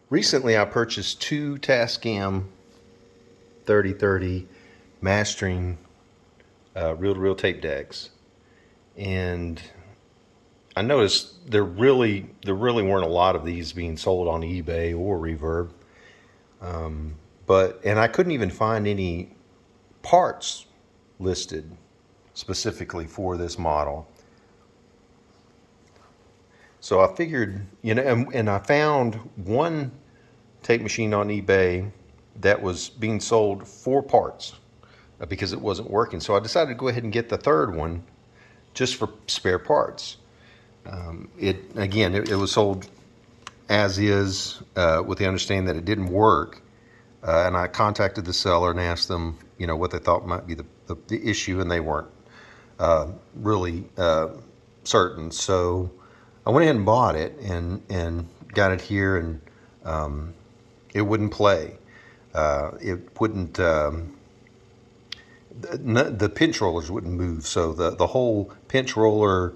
Recently, I purchased two Tascam 3030 mastering reel-to-reel tape decks, and I noticed there really weren't a lot of these being sold on eBay or Reverb, and I couldn't even find any parts listed specifically for this model. So I figured, and I found one tape machine on eBay that was being sold for parts because it wasn't working. So I decided to go ahead and get the third one just for spare parts. It was sold as is with the understanding that it didn't work. And I contacted the seller and asked them, what they thought might be the issue, and they weren't really certain. So I went ahead and bought it and got it here, and it wouldn't play. It wouldn't. The pinch rollers wouldn't move. So the whole pinch roller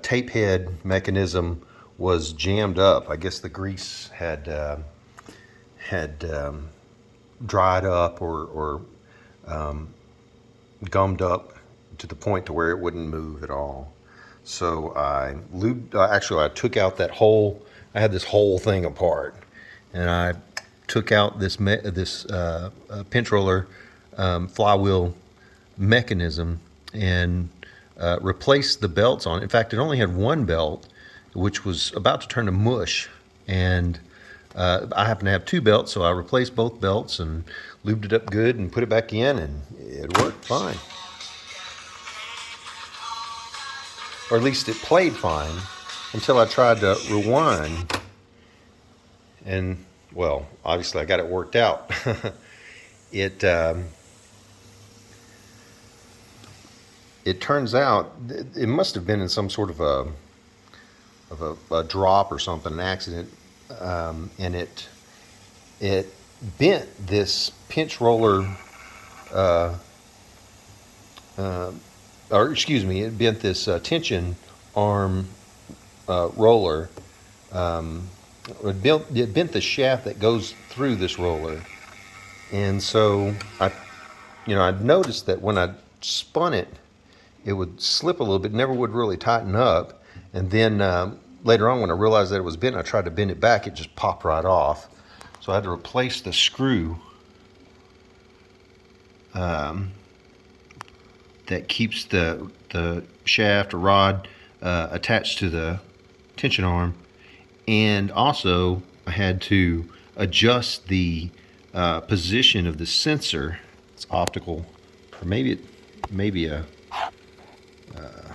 tape head mechanism was jammed up. I guess the grease had dried up or gummed up to the point to where it wouldn't move at all. So I took out that whole. I had this whole thing apart, and I took out this pinch roller flywheel mechanism and replaced the belts on it. In fact, it only had one belt, which was about to turn to mush, and I happen to have two belts, so I replaced both belts and lubed it up good and put it back in, and it worked fine. Or at least it played fine until I tried to rewind, and well, obviously I got it worked out. It turns out it must have been in some sort of a drop or something, an accident, and it bent this pinch roller, it bent this tension arm roller. It bent the shaft that goes through this roller, and so I noticed that when I spun it, it would slip a little bit, never would really tighten up, and then later on when I realized that it was bent, I tried to bend it back, it just popped right off. So I had to replace the screw that keeps the shaft or rod attached to the tension arm, and also I had to adjust the position of the sensor. It's optical, or maybe a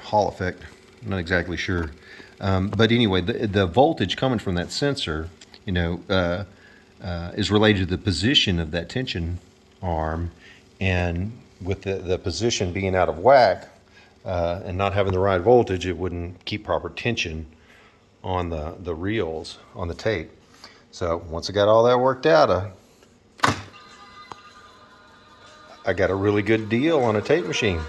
Hall effect. I'm not exactly sure, but anyway, the voltage coming from that sensor, is related to the position of that tension arm, and with the position being out of whack and not having the right voltage, it wouldn't keep proper tension on the reels on the tape. So once I got all that worked out, I got a really good deal on a tape machine.